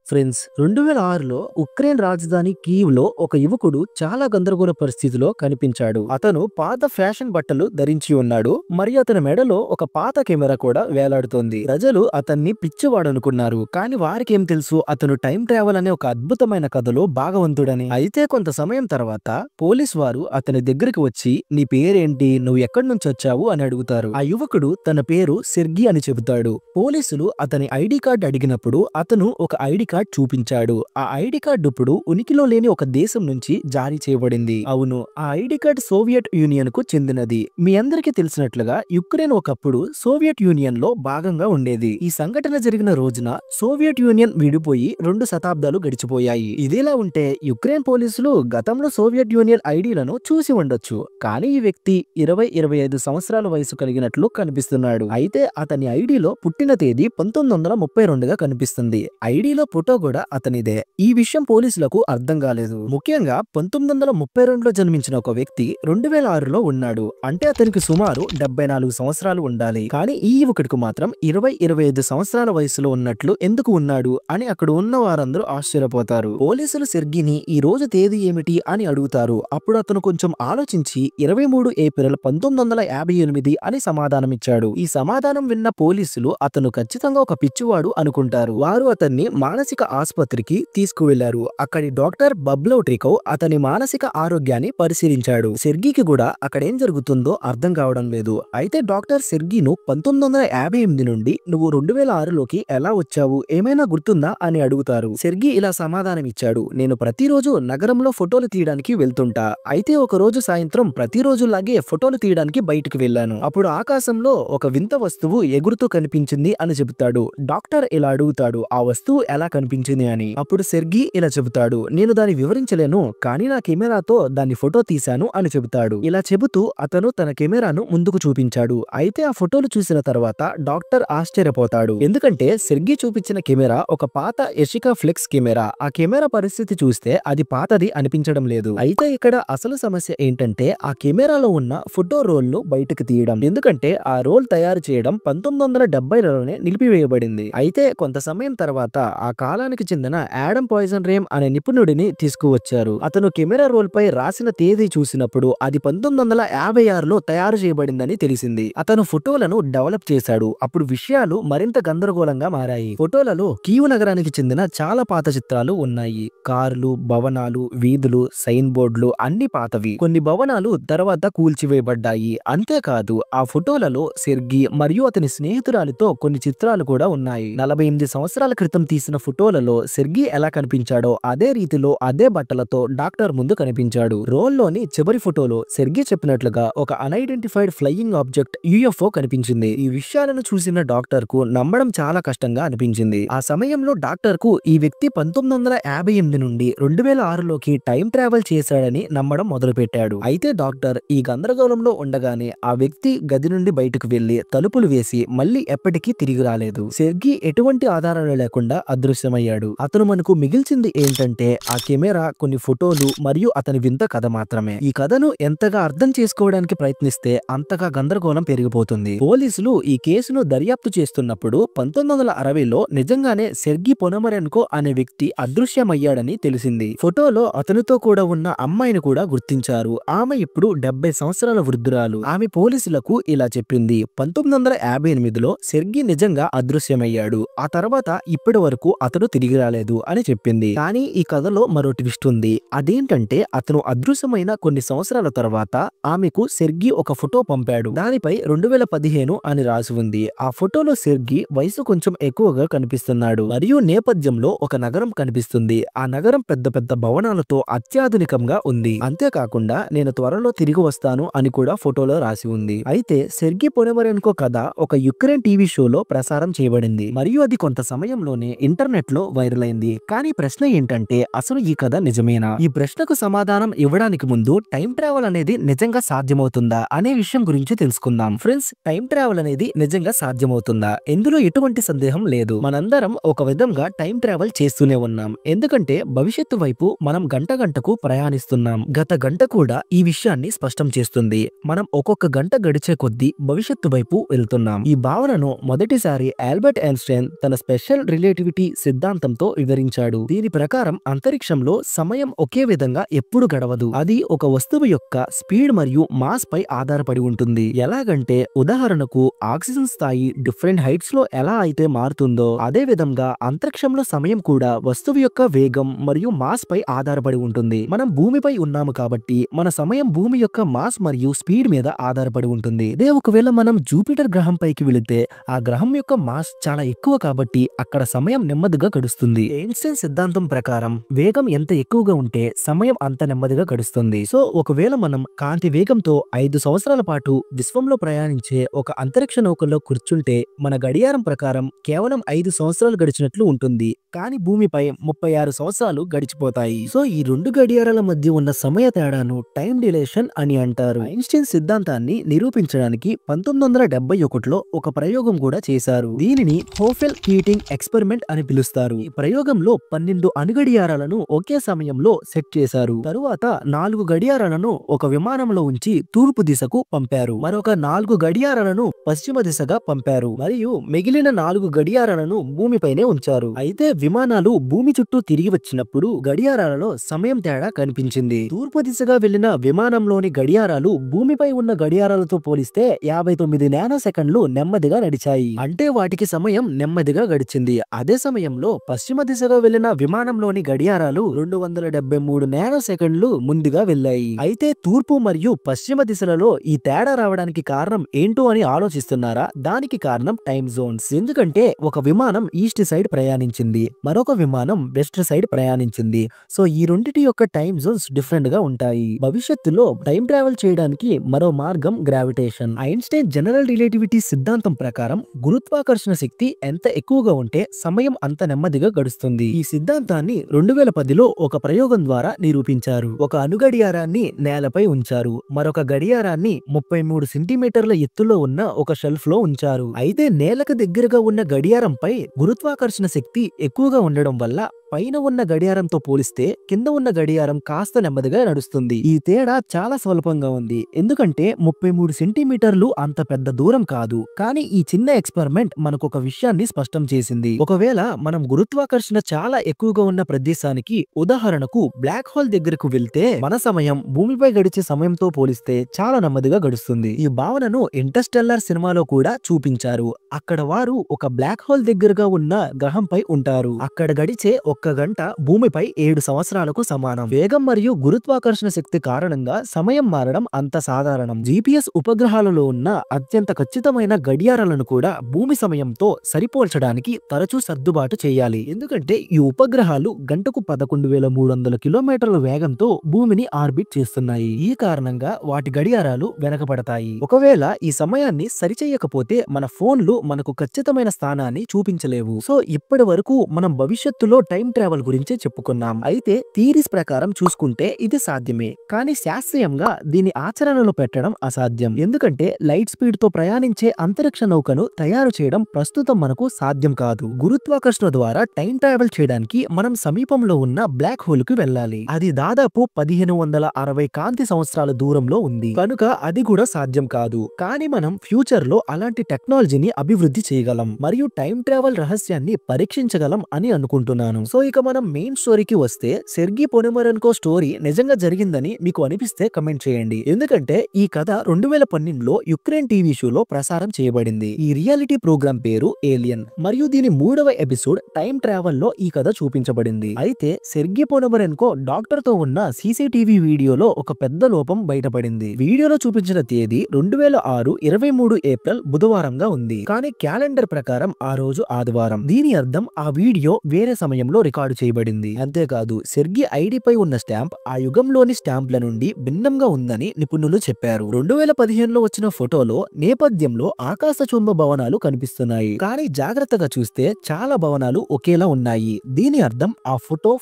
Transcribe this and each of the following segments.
Friends 2006లో Ukraine రాజధాని కీవ్‌లో ఒక యువకుడు చాలా గందరగోళ పరిస్థితిలో కనిపించాడు. అతను పాత ఫ్యాషన్ బట్టలు ధరించి ఉన్నాడు. మరియు అతని మెడలో ఒక పాత కెమెరా కూడా వేలాడుతోంది. ప్రజలు అతన్ని పిచ్చివాడనుకున్నారు. కానీ వారికేం తెలుసు అతను టైం ట్రావెల్ అనే ఒక అద్భుతమైన కథలో భాగవంతుడని. అయితే కొంత సమయం తర్వాత పోలీస్ వారు అతని దగ్గరికి వచ్చి నీ పేరేంటి, నువ్వు ఎక్కడి నుంచి వచ్చావు అని అడుగుతారు. ఆ యువకుడు తన పేరు సెర్గీ అని చెబుతాడు. పోలీసులు అతని ఐడి కార్డ్ అడిగినప్పుడు అతను ఒక ఐడి కార్డ్ చూపించాడు. ఆ ఐడి కార్డు ఇప్పుడు ఉనికిలో లేని ఒక దేశం నుంచి జారీ చేయబడింది. అవును, ఆ ఐడి కార్డ్ సోవియట్ యూనియన్ కు చెందినది. మీ అందరికీ తెలిసినట్లుగా యుక్రెయిన్ ఒకప్పుడు సోవియట్ యూనియన్ లో భాగంగా ఉండేది. ఈ సంఘటన జరిగిన రోజున సోవియట్ యూనియన్ విడిపోయి 2 శతాబ్దాలు గడిచిపోయాయి. ఇదిలా ఉంటే యుక్రెయిన్ పోలీసులు గతంలో సోవియట్ యూనియన్ ఐడీలను చూసి ఉండొచ్చు. కానీ ఈ వ్యక్తి 20-25 సంవత్సరాల వయసు కలిగినట్లు కనిపిస్తున్నాడు. అయితే అతని ఐడీలో పుట్టిన తేదీ 1932గా కనిపిస్తుంది. ఐడీలో ఫోటో కూడా అతనిదే. ఈ విషయం పోలీసులకు అర్థం కాలేదు. ముఖ్యంగా 1932లో జన్మించిన ఒక వ్యక్తి 2006లో ఉన్నాడు. అంటే అతనికి సుమారు 74 సంవత్సరాలు ఉండాలి. కానీ ఈ యువకుడికి మాత్రం 20-25 సంవత్సరాల వయసులో ఉన్నట్లు ఎందుకు ఉన్నాడు అని అక్కడ ఉన్న వారందరూ ఆశ్చర్యపోతారు. పోలీసులు సెర్గీని ఈ రోజు తేదీ ఏమిటి అని అడుగుతారు. అప్పుడు అతను కొంచెం ఆలోచించి 23 ఏప్రిల్ 1958 అని సమాధానమిచ్చాడు. ఈ సమాధానం విన్న పోలీసులు అతను ఖచ్చితంగా ఒక పిచ్చివాడు అనుకుంటారు. వారు అతన్ని మానసిక ఆసుపత్రికి తీసుకువెళ్లారు. అక్కడి డాక్టర్ బబ్లో ట్రికోవ్ అతని మానసిక ఆరోగ్యాన్ని పరిశీలించాడు. సెర్గీకి కూడా అక్కడేం జరుగుతుందో అర్థం కావడం లేదు. అయితే డాక్టర్ సెర్గీను 1958 నుండి నువ్వు 2006లోకి ఎలా వచ్చావు, ఏమైనా గుర్తుందా అని అడుగుతారు. సెర్గీ ఇలా సమాధానం ఇచ్చాడు. నేను ప్రతిరోజు నగరంలో ఫోటోలు తీయడానికి వెళ్తుంటా. అయితే ఒక రోజు సాయంత్రం ప్రతిరోజులాగే ఫోటోలు తీయడానికి బయటికి వెళ్ళాను. అప్పుడు ఆకాశంలో ఒక వింత వస్తువు ఎగురుతూ కనిపించింది అని చెబుతాడు. డాక్టర్ ఇలా అడుగుతాడు, ఆ వస్తువు ఎలా కనిపించింది అని. అప్పుడు సెర్గీ ఇలా చెబుతాడు, నేను దాన్ని వివరించలేను, కానీ నా కెమెరాతో దాన్ని ఫోటో తీశాను అని చెబుతాడు. ఇలా చెబుతూ అతను తన కెమెరాను ముందుకు చూపించాడు. అయితే ఆ ఫోటోలు చూసిన తర్వాత డాక్టర్ ఆశ్చర్యపోతాడు. ఎందుకంటే సెర్గీ చూపించిన కెమెరా ఒక పాత ఎషికా ఫ్లెక్స్ కెమెరా. ఆ కెమెరా పరిస్థితి చూస్తే అది పాతది అనిపించడం లేదు. అయితే ఇక్కడ అసలు సమస్య ఏంటంటే ఆ కెమెరాలో ఉన్న ఫోటో రోల్ ను బయటకు తీయడం. ఎందుకంటే ఆ రోల్ తయారు చేయడం 1970లోనే నిలిపివేయబడింది. అయితే కొంత సమయం తర్వాత ఆ కాలానికి చెందిన యాడమ్ పాయిజన్ రేమ్ అనే నిపుణుడిని తీసుకువచ్చారు. అతను కెమెరా రోల్ పై రాసిన తేదీ చూసినప్పుడు అది 1956లో తయారు చేయబడిందని తెలిసింది. అతను ఫోటోలను డెవలప్ చేశాడు. అప్పుడు విషయాలు మరింత గందరగోళంగా మారాయి. ఫోటోలలో కీవ్ నగరానికి చెందిన చాలా పాత చిత్రాలు ఉన్నాయి. కార్లు, భవనాలు, వీధులు, సైన్ బోర్డులు అన్ని పాతవి. కొన్ని భవనాలు తర్వాత కూల్చివేయబడ్డాయి. అంతేకాదు ఆ ఫోటోలలో సెర్గీ మరియు అతని స్నేహితురాలితో కొన్ని చిత్రాలు కూడా ఉన్నాయి. 48 సంవత్సరాల క్రితం తీసిన ఫోటోలలో సెర్గీ ఎలా కనిపించాడో అదే రీతిలో అదే బట్టలతో డాక్టర్ ముందు కనిపించాడు. రోల్లోని చివరి ఫోటోలో సెర్గీ చెప్పినట్లుగా ఒక అన్ఐడెంటిఫైడ్ ఫ్లయింగ్ ఆబ్జెక్ట్ యుఎఫ్ఓ కనిపించింది. ఈ విషయాలను చూసిన డాక్టర్ కు నమ్మడం చాలా కష్టంగా అనిపించింది. ఆ సమయంలో డాక్టర్ కు ఈ వ్యక్తి 1958 నుండి 2006లోకి టైం ట్రావెల్ చేశాడని నమ్మడం మొదలుపెట్టాడు. అయితే డాక్టర్ ఈ గందరగోళంలో ఉండగానే ఆ వ్యక్తి గది నుండి బయటకు వెళ్లి తలుపులు వేసి మళ్ళీ ఎప్పటికీ తిరిగి రాలేదు. సెర్గీ ఎటువంటి ఆధారాలు లేకుండా అదృశ్యమయ్యాడు. అతను మనకు మిగిల్చింది ఏంటంటే ఆ కెమెరా, కొన్ని ఫోటోలు మరియు అతని వింత కథ మాత్రమే. ఈ కథను ఎంతగా అర్థం చేసుకోవడానికి ప్రయత్నిస్తే అంతగా గందరగోళం పెరిగిపోతుంది. పోలీసులు ఈ కేసును దర్యాప్తు చేస్తున్నప్పుడు 1960లో నిజంగానే సెర్గీ పొనమరెన్కో అనే వ్యక్తి అదృశ్యమయ్యాడని తెలిసింది. ఫోటోలో అతనితో కూడా ఉన్న అమ్మాయిని కూడా గుర్తించారు. ఆమె ఇప్పుడు 70 సంవత్సరాల వృద్ధురాలు. ఆమె పోలీసులకు ఇలా చెప్పింది, 1958లో సెర్గీ నిజంగా అదృశ్యమయ్యాడు. ఆ తర్వాత ఇప్పటి వరకు అతడు తిరిగి రాలేదు అని చెప్పింది. కానీ ఈ కథలో మరో ట్విస్ట్ ఉంది. అదేంటంటే అతను అదృశ్యమైన కొన్ని సంవత్సరాల తర్వాత ఆమెకు సెర్గీ ఒక ఫోటో పంపాడు. దానిపై 2015 అని రాసి ఉంది. ఆ ఫోటోలో సెర్గీ వయసు కొంచెం ఎక్కువగా కనిపిస్తున్నాడు మరియు నేపథ్యంలో ఒక నగరం కనిపిస్తుంది. ఆ నగరం పెద్ద పెద్ద భవనాలతో అత్యాధునికంగా ఉంది. అంతేకాకుండా నేను త్వరలో తిరిగి వస్తాను అని కూడా ఫోటోలో రాసి ఉంది. అయితే సెర్గీ పొనమరెన్కో కథ ఒక యుక్రెయిన్ టీవీ షోలో ప్రసారం చేయబడింది మరియు అది కొంత సమయంలోనే ఇంటర్నెట్ లో వైరల్ అయింది. కానీ ప్రశ్న ఏంటంటే అసలు ఈ కథ నిజమేనా? ఈ ప్రశ్నకు సమాధానం ఇవ్వడానికి ముందు టైం ట్రావెల్ అనేది నిజంగా సాధ్యమవుతుందా అనే విషయం గురించి తెలుసుకుందాం. ఫ్రెండ్స్, టైం ట్రావెల్ అనేది నిజంగా సాధ్యమవుతుందా? ఇందులో ఎటువంటి సందేహం లేదు. మనందరం ఒక విధంగా టైం ట్రావెల్ చేస్తూనే ఉన్నాం. ఎందుకంటే భవిష్యత్తు వైపు మనం గంట గంటకు ప్రయాణిస్తున్నాం. గత గంట కూడా ఈ విషయాన్ని స్పష్టం చేస్తుంది. మనం ఒక్కొక్క గంట గడిచే కొద్దీ భవిష్యత్తు వైపు వెళ్తున్నాం. ఈ భావనను మొదటిసారి ఆల్బర్ట్ ఐన్స్టైన్ తన స్పెషల్ రిలేటివిటీ సిద్ధాంతంతో వివరించాడు. దీని ప్రకారం అంతరిక్షంలో సమయం ఒకే విధంగా ఎప్పుడు గడవదు. అది ఒక వస్తువు యొక్క స్పీడ్ మరియు మాస్ పై ఆధారపడి ఉంటుంది. ఎలాగంటే ఉదాహరణకు ఆక్సిజన్ స్థాయి డిఫరెంట్ హైట్స్ లో ఎలా అయితే మారుతుందో అదే విధంగా అంతరిక్షంలో సమయం కూడా వస్తువు యొక్క వేగం మరియు మాస్ పై ఆధారపడి ఉంటుంది. మనం భూమిపై ఉన్నాము కాబట్టి మన సమయం భూమి యొక్క మాస్ మరియు స్పీడ్ మీద ఆధారపడి ఉంటుంది. అదే ఒకవేళ మనం జూపిటర్ గ్రహం పైకి వెళితే ఆ గ్రహం యొక్క మాస్ చాలా ఎక్కువ కాబట్టి అక్కడ సమయం నెమ్మదిగా గడుస్తుంది. ఐన్స్టైన్ సిద్ధాంతం ప్రకారం వేగం ఎంత ఎక్కువగా ఉంటే సమయం అంత నెమ్మదిగా గడుస్తుంది. సో ఒకవేళ మనం కాంతి వేగంతో 5 సంవత్సరాల పాటు విశ్వంలో ప్రయాణించే ఒక అంతరిక్ష నౌకలో కూర్చుంటే మన గడియారం ప్రకారం కేవలం 5 సంవత్సరాలు గడిచినట్లు ఉంటుంది. కానీ భూమిపై 36 సంవత్సరాలు గడిచిపోతాయి. సో ఈ రెండు గడియారాల మధ్య ఉన్న సమయ తేడాను టైం డిలేషన్ అని అంటారు. ఐన్స్టైన్ సిద్ధాంతాన్ని నిరూపించడానికి 1971లో ఒక ప్రయోగం కూడా చేశారు. దీనిని హోఫెల్ కీటింగ్ ఎక్స్పెరిమెంట్ అని పిలుస్తారు. ఈ ప్రయోగంలో 12 అణుగడియారాలను ఒకే సమయంలో సెట్ చేశారు. తరువాత 4 గడియారాలను ఒక విమానంలో ఉంచి తూర్పు దిశకు పంపారు. మరొక 4 గడియారాలను పశ్చిమ దిశగా పంపారు మరియు మిగిలిన 4 గడియారాలను భూమిపైనే ఉంచారు. అయితే విమానాలు భూమి చుట్టూ తిరిగి వచ్చినప్పుడు గడియారాలలో సమయం తేడా కనిపించింది. తూర్పు దిశగా వెళ్లిన విమానంలోని గడియారాలు భూమిపై ఉన్న గడియారాలతో పోలిస్తే 59 నానో సెకండ్లు నెమ్మదిగా నడిచాయి. అంటే వాటికి సమయం నెమ్మదిగా గడిచింది. అదే సమయంలో పశ్చిమ దిశగా వెళ్లిన విమానంలోని గడియారాలు 273 నానో సెకండ్లు ముందుగా వెళ్లాయి. అయితే తూర్పు మరియు పశ్చిమ దిశలలో ఈ తేడా రావడానికి కారణం ఏంటో అని ఆలోచిస్తున్నారా? దానికి కారణం టైం జోన్స్. ఎందుకంటే ఒక విమానం ఈస్ట్ సైడ్ ప్రయాణించింది, మరొక విమానం వెస్ట్ సైడ్ ప్రయాణించింది. సో ఈ రెండిటి యొక్క టైం జోన్స్ డిఫరెంట్ గా ఉంటాయి. భవిష్యత్తులో టైం ట్రావెల్ చేయడానికి మరో మార్గం గ్రావిటేషన్. ఐన్స్టైన్ జనరల్ రిలేటివిటీ సిద్ధాంతం ప్రకారం గురుత్వాకర్షణ శక్తి ఎంత ఎక్కువగా ఉంటే సమయం అంత నెమ్మదిగా గడుస్తుంది. ఈ సిద్ధాంతాన్ని 2010లో ఒక ప్రయోగం ద్వారా నిరూపించారు. ఒక అణుగడియారాన్ని నేలపై ఉంచారు, మరొక గడియారాన్ని 33 సెంటీమీటర్ల ఎత్తులో ఉన్న ఒక షెల్ఫ్ లో ఉంచారు. అయితే నేలకు దగ్గరగా ఉన్న గడియారంపై గురుత్వాకర్షణ శక్తి ఎక్కువగా ఉండడం వల్ల పైన ఉన్న గడియారంతో పోలిస్తే కింద ఉన్న గడియారం కాస్త నెమ్మదిగా నడుస్తుంది. ఈ తేడా చాలా స్వల్పంగా ఉంది, ఎందుకంటే 33 సెంటీమీటర్లు అంత పెద్ద దూరం కాదు. కానీ ఈ చిన్న ఎక్స్పెరిమెంట్ మనకు ఒక విషయాన్ని స్పష్టం చేసింది. ఒకవేళ మనం గురుత్వాకర్షణ చాలా ఎక్కువగా ఉన్న ప్రదేశానికి, ఉదాహరణకు బ్లాక్ హోల్ దగ్గరకు వెళ్తే మన సమయం భూమిపై గడిచే సమయంతో పోలిస్తే చాలా నెమ్మదిగా గడుస్తుంది. ఈ భావనను ఇంటర్స్టెల్లార్ సినిమాలో కూడా చూపించారు. అక్కడ వారు ఒక బ్లాక్ హోల్ దగ్గరగా ఉన్న గ్రహంపై ఉంటారు. అక్కడ గడిచే 1 గంట భూమిపై 7 సంవత్సరాలకు సమానం. వేగం మరియు గురుత్వాకర్షణ శక్తి కారణంగా సమయం మారడం అంత సాధారణం. GPS ఉపగ్రహాలలో ఉన్న అత్యంత ఖచ్చితమైన గడియారాలను కూడా భూమి సమయంతో సరిపోల్చడానికి తరచూ సర్దుబాటు చేయాలి. ఎందుకంటే ఈ ఉపగ్రహాలు గంటకు 11,300 కిలోమీటర్ల వేగంతో భూమిని ఆర్బిట్ చేస్తున్నాయి. ఈ కారణంగా వాటి గడియారాలు వెనకబడతాయి. ఒకవేళ ఈ సమయాన్ని సరిచేయకపోతే మన ఫోన్లు మనకు ఖచ్చితమైన స్థానాన్ని చూపించలేవు. సో ఇప్పటి వరకు మనం భవిష్యత్తులో టైం ట్రావెల్ గురించి చెప్పుకున్నాం. అయితే థియరీస్ ప్రకారం చూసుకుంటే ఇది సాధ్యమే, కానీ శాస్త్రీయంగా దీని ఆచరణలో పెట్టడం అసాధ్యం. ఎందుకంటే లైట్ స్పీడ్ తో ప్రయాణించే అంతరిక్ష నౌకను తయారు చేయడం ప్రస్తుతం మనకు సాధ్యం కాదు. గురుత్వాకర్షణ ద్వారా టైం ట్రావెల్ చేయడానికి మనం సమీపంలో ఉన్న బ్లాక్ హోల్ కు వెళ్ళాలి. అది దాదాపు 1560 కాంతి సంవత్సరాల దూరంలో ఉంది, కనుక అది కూడా సాధ్యం కాదు. కానీ మనం ఫ్యూచర్ లో అలాంటి టెక్నాలజీని అభివృద్ధి చేయగలం మరియు టైం ట్రావెల్ రహస్యాన్ని పరీక్షించగలం అని అనుకుంటున్నాను. సో ఇక మనం మెయిన్ స్టోరీకి వస్తే, సెర్గీ పొనమరెన్కో స్టోరీ నిజంగా జరిగిందని మీకు అనిపిస్తే కమెంట్ చేయండి. ఎందుకంటే ఈ కథ 2012లో యుక్రెయిన్ టీవీ షోలో ప్రసారం చేయబడింది. ఈ రియాలిటీ ప్రోగ్రామ్ పేరు ఏలియన్ మరియు దీని 3వ ఎపిసోడ్ టైం ట్రావెల్ లో ఈ కథ చూపించబడింది. అయితే సెర్గీ పొనమరెన్కో డాక్టర్ తో ఉన్న సీసీటీవీ వీడియోలో ఒక పెద్ద లోపం బయటపడింది. వీడియోలో చూపించిన తేదీ 2006 23 ఏప్రిల్ బుధవారంగా ఉంది, కానీ క్యాలెండర్ ప్రకారం ఆ రోజు ఆదివారం. దీని అర్థం ఆ వీడియో వేరే సమయంలో రికార్డు చేయబడింది. అంతేకాదు సెర్గీ ఐడిపై ఉన్న స్టాంప్ ఆ యుగంలోని స్టాంప్ల నుండి భిన్నంగా ఉందని నిపుణులు చెప్పారు. 2015లో వచ్చిన ఫోటోలో నేపథ్యంలో ఆకాశచుంబ భవనాలు కనిపిస్తున్నాయి, కానీ జాగ్రత్తగా చూస్తే చాలా భవనాలు ఒకేలా ఉన్నాయి. దీని అర్థం ఆ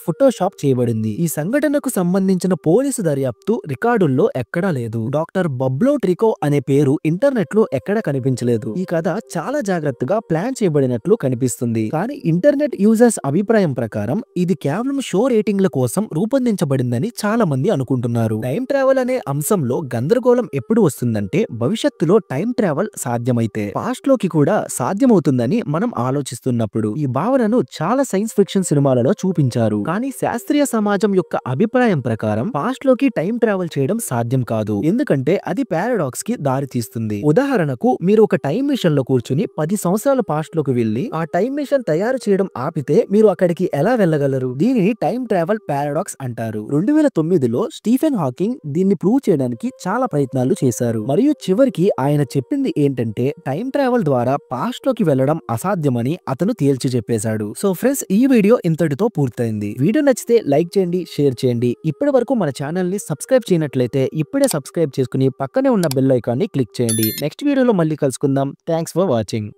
ఫోటోషాప్ చేయబడింది. ఈ సంఘటనకు సంబంధించిన పోలీసు దర్యాప్తు రికార్డుల్లో ఎక్కడా లేదు. డాక్టర్ బబ్లో ట్రికో అనే పేరు ఇంటర్నెట్ లో ఎక్కడ కనిపించలేదు. ఈ కథ చాలా జాగ్రత్తగా ప్లాన్ చేయబడినట్లు కనిపిస్తుంది, కానీ ఇంటర్నెట్ యూజర్స్ అభిప్రాయం ప్రకారం ఇది కేవలం షో రేటింగ్ల కోసం రూపొందించబడిందని చాలా మంది అనుకుంటున్నారు. టైం ట్రావెల్ అనే అంశంలో గందరగోళం ఎప్పుడు వస్తుందంటే, భవిష్యత్తులో టైం ట్రావెల్ సాధ్యమైతే పాస్ట్ లోకి కూడా సాధ్యమవుతుందని మనం ఆలోచిస్తున్నప్పుడు. ఈ భావన కల్పనను చాలా సైన్స్ ఫిక్షన్ సినిమాలలో చూపించారు. కానీ శాస్త్రీయ సమాజం యొక్క అభిప్రాయం ప్రకారం పాస్ట్ లోకి టైం ట్రావెల్ చేయడం సాధ్యం కాదు. ఎందుకంటే అది పారాడాక్స్ కి దారి తీస్తుంది. ఉదాహరణకు మీరు ఒక టైం మిషన్ లో కూర్చుని 10 సంవత్సరాల పాస్ట్ లోకి వెళ్లి ఆ టైం మిషన్ తయారు చేయడం ఆపితే మీరు అక్కడికి ఎలా వెళ్ళగలరు? దీనిని టైం ట్రావెల్ పారాడాక్స్ అంటారు. 2009లో స్టీఫెన్ హాకింగ్ దీన్ని ప్రూవ్ చేయడానికి చాలా ప్రయత్నాలు చేశారు. మరియు చివరికి ఆయన చెప్పింది ఏంటంటే టైం ట్రావెల్ ద్వారా పాస్ట్ లోకి వెళ్లడం అసాధ్యమని అతను తేల్చి చెప్పేశాడు. సో ఫ్రెండ్స్, ఈ వీడియో ఇంతటితో పూర్తయింది. వీడియో నచ్చితే లైక్ చేయండి, షేర్ చేయండి. ఇప్పటి వరకు మన ఛానల్ ని సబ్స్క్రైబ్ చేయనట్లయితే ఇప్పుడే సబ్స్క్రైబ్ చేసుకుని పక్కనే ఉన్న బెల్ ఐకాన్ ని క్లిక్ చేయండి. నెక్స్ట్ వీడియోలో మళ్ళీ కలుసుకుందాం. Thanks for watching.